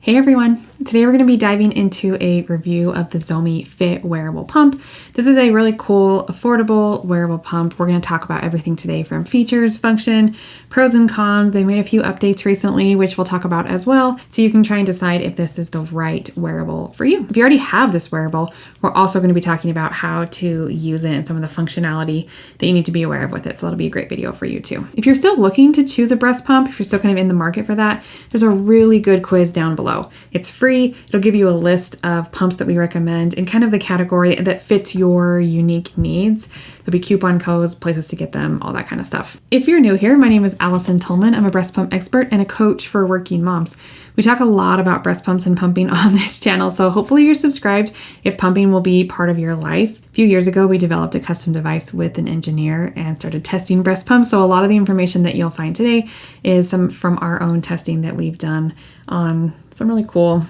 Hey everyone! Today we're going to be diving into a review of the Zomee Fit Wearable Pump. This is a really cool, affordable wearable pump. We're going to talk about everything today from features, function, pros and cons. They made a few updates recently, which we'll talk about as well, so you can try and decide if this is the right wearable for you. If you already have this wearable, we're also going to be talking about how to use it and some of the functionality that you need to be aware of with it, so that'll be a great video for you too. If you're still looking to choose a breast pump, if you're still kind of in the market for that, there's a really good quiz down below. It's free. It'll give you a list of pumps that we recommend in kind of the category that fits your unique needs. There'll be coupon codes, places to get them, all that kind of stuff. If you're new here, my name is Allison Tolman. I'm a breast pump expert and a coach for working moms. We talk a lot about breast pumps and pumping on this channel, so hopefully you're subscribed if pumping will be part of your life. A few years ago, we developed a custom device with an engineer and started testing breast pumps, so a lot of the information that you'll find today is some from our own testing that we've done on some really cool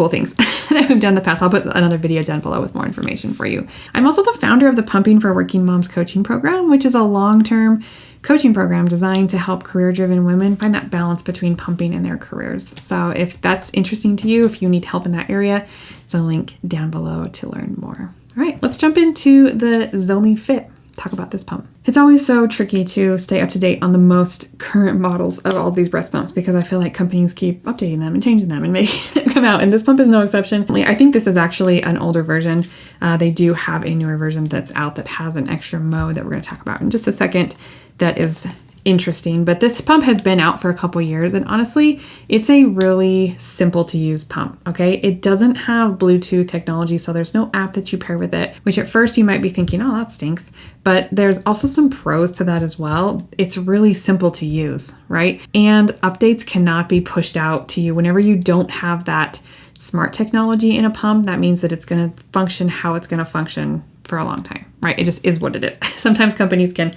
things that we've done in the past. I'll put another video down below with more information for you. I'm also the founder of the Pumping for Working Moms coaching program, which is a long-term coaching program designed to help career-driven women find that balance between pumping and their careers. So if that's interesting to you, if you need help in that area, there's a link down below to learn more. All right, let's jump into the Zomee Fit. Talk about this pump. It's always so tricky to stay up to date on the most current models of all these breast pumps because I feel like companies keep updating them and changing them and making them come out, and this pump is no exception. I think this is actually an older version. They do have a newer version that's out that has an extra mode that we're going to talk about in just a second that is interesting, but this pump has been out for a couple years, and honestly, it's a really simple to use pump, okay? It doesn't have Bluetooth technology, so there's no app that you pair with it, which at first you might be thinking, oh, that stinks, but there's also some pros to that as well. It's really simple to use, right? And updates cannot be pushed out to you whenever you don't have that smart technology in a pump. That means that it's going to function how it's going to function for a long time, right? It just is what it is. Sometimes companies can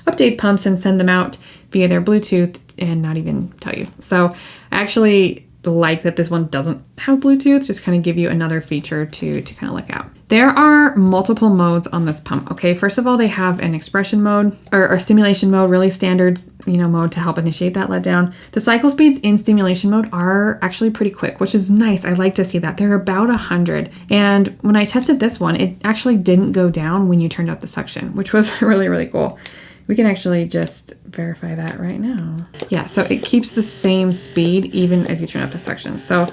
update pumps and send them out via their Bluetooth and not even tell you. So I actually like that this one doesn't have Bluetooth, just kind of give you another feature to kind of look at. There are multiple modes on this pump, okay? First of all, they have an expression mode or stimulation mode, really standard, mode to help initiate that letdown. The cycle speeds in stimulation mode are actually pretty quick, which is nice. I like to see that. They're about 100. And when I tested this one, it actually didn't go down when you turned up the suction, which was really, really cool. We can actually just verify that right now. Yeah, so it keeps the same speed even as you turn up the suction. So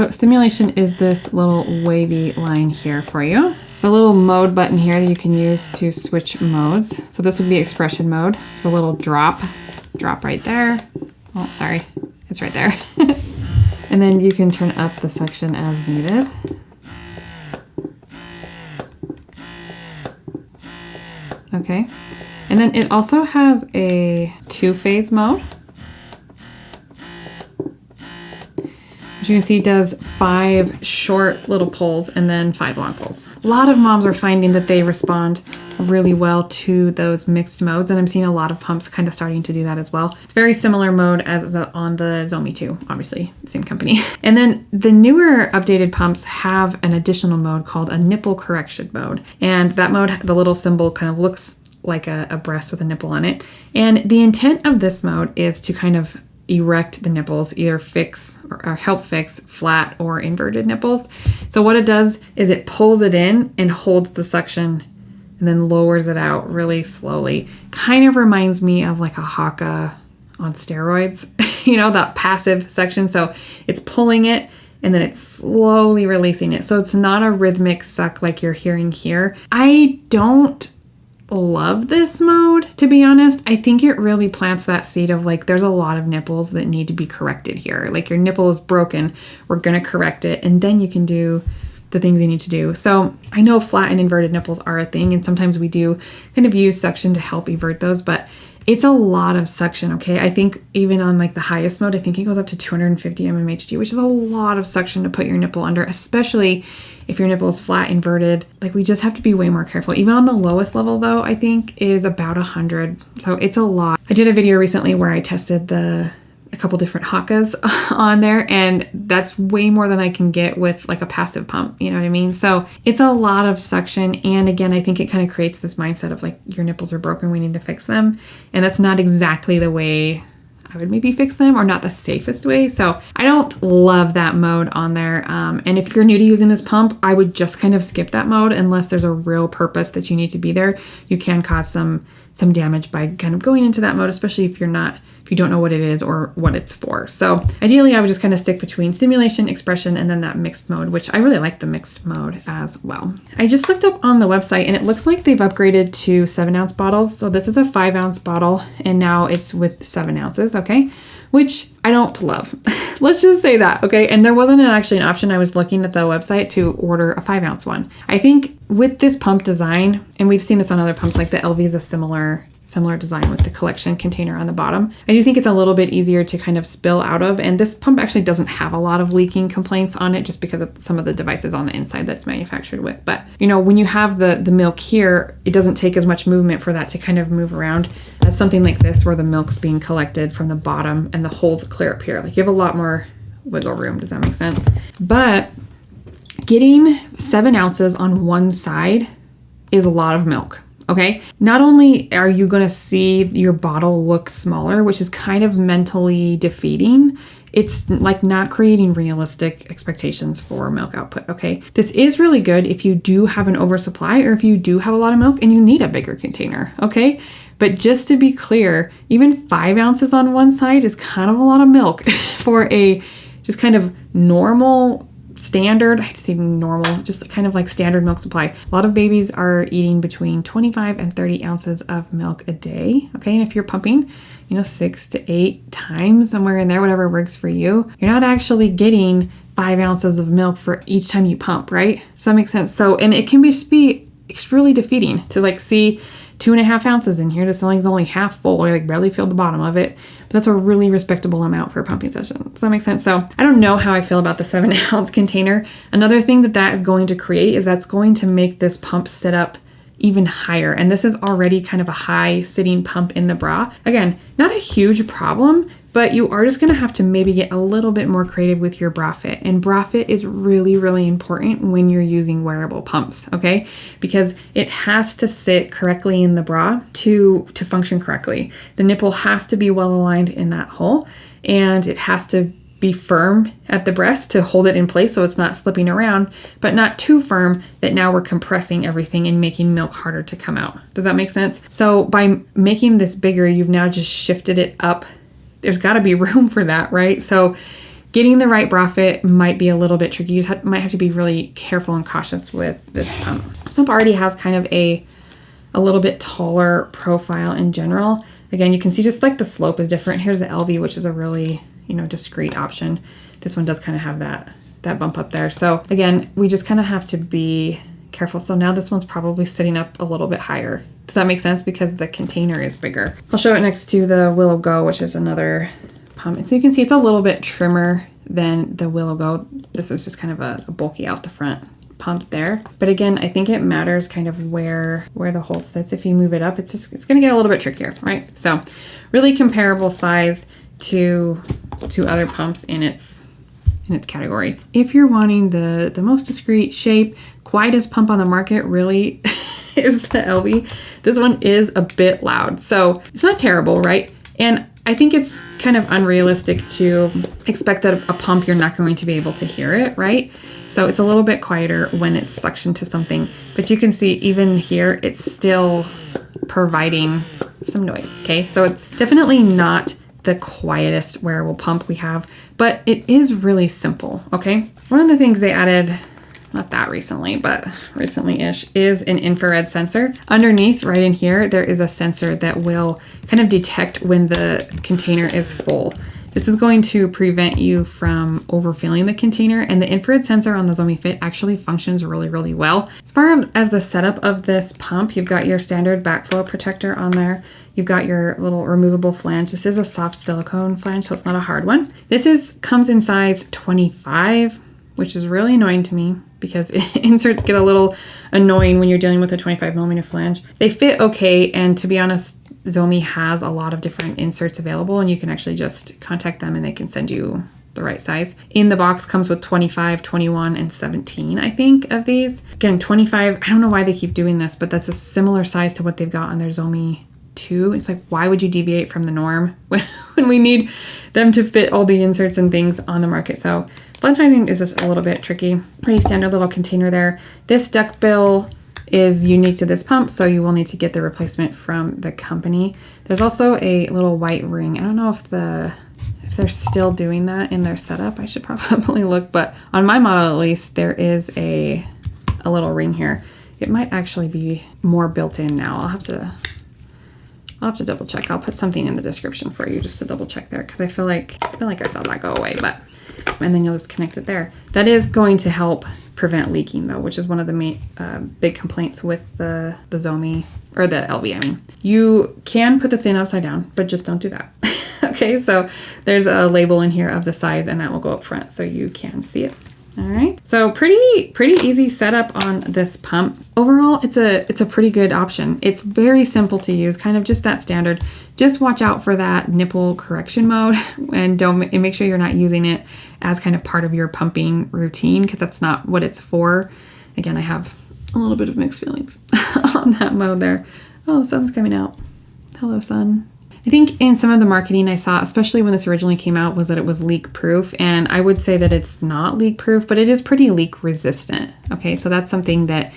stimulation is this little wavy line here for you. There's a little mode button here that you can use to switch modes. So this would be expression mode. There's a little drop right there. Oh, sorry, it's right there. And then you can turn up the suction as needed. Okay. And then it also has a 2-phase mode, which you can see does 5 short little pulls and then 5 long pulls. A lot of moms are finding that they respond really well to those mixed modes, and I'm seeing a lot of pumps kind of starting to do that as well. It's very similar mode as on the Zomee 2, obviously, same company. And then the newer updated pumps have an additional mode called a nipple correction mode. And that mode, the little symbol kind of looks like a breast with a nipple on it. And the intent of this mode is to kind of erect the nipples, either fix or help fix flat or inverted nipples. So what it does is it pulls it in and holds the suction and then lowers it out really slowly. Kind of reminds me of like a Haka on steroids, that passive suction. So it's pulling it and then it's slowly releasing it. So it's not a rhythmic suck like you're hearing here. I don't love this mode, to be honest. I think it really plants that seed of like, there's a lot of nipples that need to be corrected here. Like your nipple is broken, we're gonna correct it, and then you can do the things you need to do. So I know flat and inverted nipples are a thing, and sometimes we do kind of use suction to help evert those, but it's a lot of suction, okay? I think even on like the highest mode, I think it goes up to 250 mmHg, which is a lot of suction to put your nipple under, especially if your nipple is flat, inverted. Like we just have to be way more careful. Even on the lowest level though, I think is about 100. So it's a lot. I did a video recently where I tested a couple different Hakas on there, and that's way more than I can get with like a passive pump, you know what I mean? So it's a lot of suction, and again, I think it kind of creates this mindset of like, your nipples are broken, we need to fix them, and that's not exactly the way I would maybe fix them, or not the safest way. So I don't love that mode on there. And if you're new to using this pump, I would just kind of skip that mode unless there's a real purpose that you need to be there. You can cause some damage by kind of going into that mode, especially if you don't know what it is or what it's for. So ideally I would just kind of stick between stimulation, expression, and then that mixed mode, which I really like the mixed mode as well. I just looked up on the website and it looks like they've upgraded to 7-ounce bottles. So this is a 5-ounce bottle and now it's with 7 ounces, okay? Which I don't love. Let's just say that, okay? And there wasn't actually an option. I was looking at the website to order a 5-ounce one. I think with this pump design, and we've seen this on other pumps, like the LV is a similar design with the collection container on the bottom. I do think it's a little bit easier to kind of spill out of, and this pump actually doesn't have a lot of leaking complaints on it just because of some of the devices on the inside that's manufactured with. But you know, when you have the milk here, it doesn't take as much movement for that to kind of move around as something like this where the milk's being collected from the bottom and the holes clear up here. Like you have a lot more wiggle room. Does that make sense? But getting 7 ounces on one side is a lot of milk. Okay, not only are you going to see your bottle look smaller, which is kind of mentally defeating, it's like not creating realistic expectations for milk output. Okay, this is really good if you do have an oversupply or if you do have a lot of milk and you need a bigger container. Okay, but just to be clear, even 5 ounces on one side is kind of a lot of milk for a just kind of normal standard, I hate to say normal, just kind of like standard milk supply. A lot of babies are eating between 25 and 30 ounces of milk a day. Okay, and if you're pumping, 6 to 8 times, somewhere in there, whatever works for you, you're not actually getting 5 ounces of milk for each time you pump, right? Does that make sense? So, and it can be it's really defeating to like see 2.5 ounces in here. This thing's only half full, or like barely filled the bottom of it. But that's a really respectable amount for a pumping session. Does that make sense? So I don't know how I feel about the 7-ounce container. Another thing that is going to create is that's going to make this pump sit up even higher. And this is already kind of a high sitting pump in the bra. Again, not a huge problem, but you are just going to have to maybe get a little bit more creative with your bra fit. And bra fit is really, really important when you're using wearable pumps, okay? Because it has to sit correctly in the bra to function correctly. The nipple has to be well aligned in that hole, and it has to be firm at the breast to hold it in place so it's not slipping around, but not too firm that now we're compressing everything and making milk harder to come out. Does that make sense? So by making this bigger, you've now just shifted it up. There's got to be room for that, right? So getting the right bra fit might be a little bit tricky. You might have to be really careful and cautious with this pump. This pump already has kind of a little bit taller profile in general. Again, you can see just like the slope is different. Here's the LV, which is a really, discreet option. This one does kind of have that bump up there. So again, we just kind of have to be careful. So now this one's probably sitting up a little bit higher. Does that make sense? Because the container is bigger. I'll show it next to the Willow Go, which is another pump. And so you can see it's a little bit trimmer than the Willow Go. This is just kind of a bulky out the front pump there. But again, I think it matters kind of where the hole sits. If you move it up, it's going to get a little bit trickier, right? So really comparable size to other pumps in its category. If you're wanting the most discreet shape, quietest pump on the market really is the LV. This one is a bit loud, so it's not terrible, right? And I think it's kind of unrealistic to expect that a pump you're not going to be able to hear it, right? So it's a little bit quieter when it's suctioned to something, but you can see even here it's still providing some noise, okay? So it's definitely not the quietest wearable pump we have, but it is really simple, okay? One of the things they added, not that recently, but recently-ish, is an infrared sensor. Underneath, right in here, there is a sensor that will kind of detect when the container is full. This is going to prevent you from overfilling the container, and the infrared sensor on the Zomee Fit actually functions really, really well. As far as the setup of this pump, you've got your standard backflow protector on there. You've got your little removable flange. This is a soft silicone flange, so it's not a hard one. This comes in size 25, which is really annoying to me because inserts get a little annoying when you're dealing with a 25mm flange. They fit okay, and to be honest, Zomee has a lot of different inserts available, and you can actually just contact them and they can send you the right size. In the box comes with 25, 21, and 17, I think, of these. Again, 25, I don't know why they keep doing this, but that's a similar size to what they've got on their Zomee too. It's like, why would you deviate from the norm when we need them to fit all the inserts and things on the market? So franchising is just a little bit tricky. Pretty standard little container there. This duckbill is unique to this pump, so you will need to get the replacement from the company. There's also a little white ring. I don't know if they're still doing that in their setup. I should probably look, but on my model at least, there is a little ring here. It might actually be more built in now. I'll have to double check. I'll put something in the description for you just to double check there, because I feel like I saw that go away, and then you'll just connect it there. That is going to help prevent leaking though, which is one of the main big complaints with the Zomee, or the LV, I mean. You can put this in upside down, but just don't do that. Okay, so there's a label in here of the size, and that will go up front so you can see it. All right, so pretty easy setup on this pump. Overall, it's a pretty good option. It's very simple to use, kind of just that standard. Just watch out for that nipple correction mode, and make sure you're not using it as kind of part of your pumping routine, because that's not what it's for. Again, I have a little bit of mixed feelings on that mode there. Oh, the sun's coming out. Hello, sun. I think in some of the marketing I saw, especially when this originally came out, was that it was leak proof. And I would say that it's not leak proof, but it is pretty leak resistant. Okay, so that's something that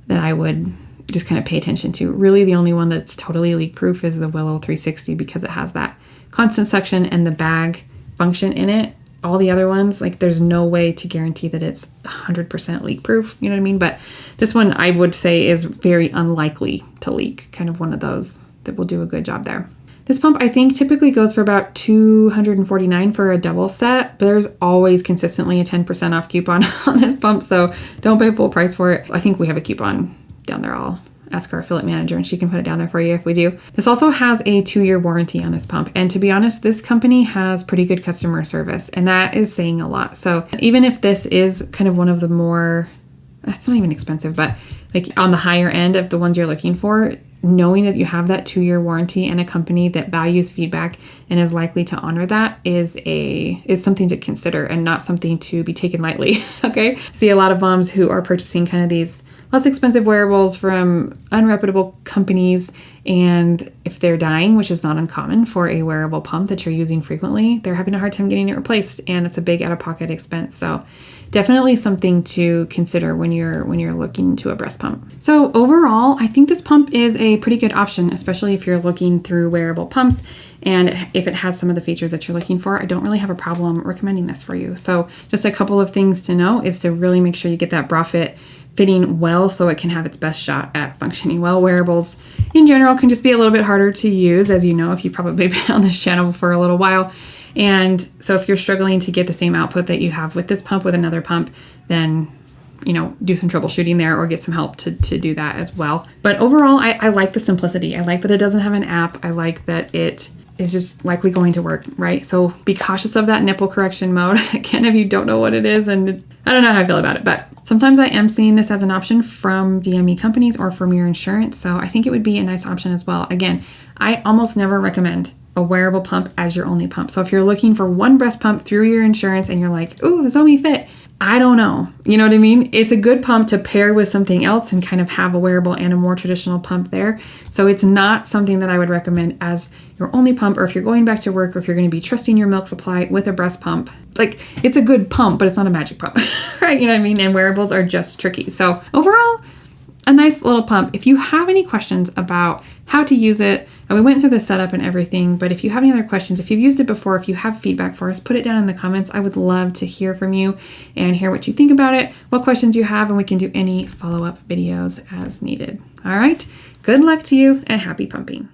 I would just kind of pay attention to. Really, the only one that's totally leak proof is the Willow 360, because it has that constant suction and the bag function in it. All the other ones, like, there's no way to guarantee that it's 100% leak proof, you know what I mean? But this one I would say is very unlikely to leak, kind of one of those that will do a good job there. This pump, I think, typically goes for about $249 for a double set, but there's always consistently a 10% off coupon on this pump, so don't pay full price for it. I think we have a coupon down there. I'll ask our affiliate manager and she can put it down there for you if we do. This also has a 2-year warranty on this pump, and to be honest, this company has pretty good customer service, and that is saying a lot. So even if this is kind of one of the more, it's not even expensive, but like on the higher end of the ones you're looking for, knowing that you have that 2-year warranty and a company that values feedback and is likely to honor that is something to consider, and not something to be taken lightly. Okay, I see a lot of moms who are purchasing kind of these less expensive wearables from unreputable companies, and if they're dying, which is not uncommon for a wearable pump that you're using frequently, they're having a hard time getting it replaced, and it's a big out-of-pocket expense. So definitely something to consider when you're looking into a breast pump. So overall, I think this pump is a pretty good option, especially if you're looking through wearable pumps, and if it has some of the features that you're looking for. I don't really have a problem recommending this for you. So just a couple of things to know is to really make sure you get that bra fit fitting well so it can have its best shot at functioning well. Wearables in general can just be a little bit harder to use, as you know, if you've probably been on this channel for a little while. And so if you're struggling to get the same output that you have with this pump with another pump, then, you know, do some troubleshooting there or get some help to do that as well. But overall, I like the simplicity. I like that it doesn't have an app. I like that it is just likely going to work, right? So be cautious of that nipple correction mode. Again, if you don't know what it is, and I don't know how I feel about it, but sometimes I am seeing this as an option from DME companies or from your insurance. So I think it would be a nice option as well. Again, I almost never recommend a wearable pump as your only pump. So if you're looking for one breast pump through your insurance and you're like, ooh, the Zomee Fit, I don't know. You know what I mean? It's a good pump to pair with something else and kind of have a wearable and a more traditional pump there. So it's not something that I would recommend as your only pump, or if you're going back to work, or if you're going to be trusting your milk supply with a breast pump. Like, it's a good pump, but it's not a magic pump, right? You know what I mean? And wearables are just tricky. So overall, a nice little pump. If you have any questions about how to use it, and we went through the setup and everything, but if you have any other questions, if you've used it before, if you have feedback for us, put it down in the comments. I would love to hear from you and hear what you think about it, what questions you have, and we can do any follow-up videos as needed. All right, good luck to you and happy pumping.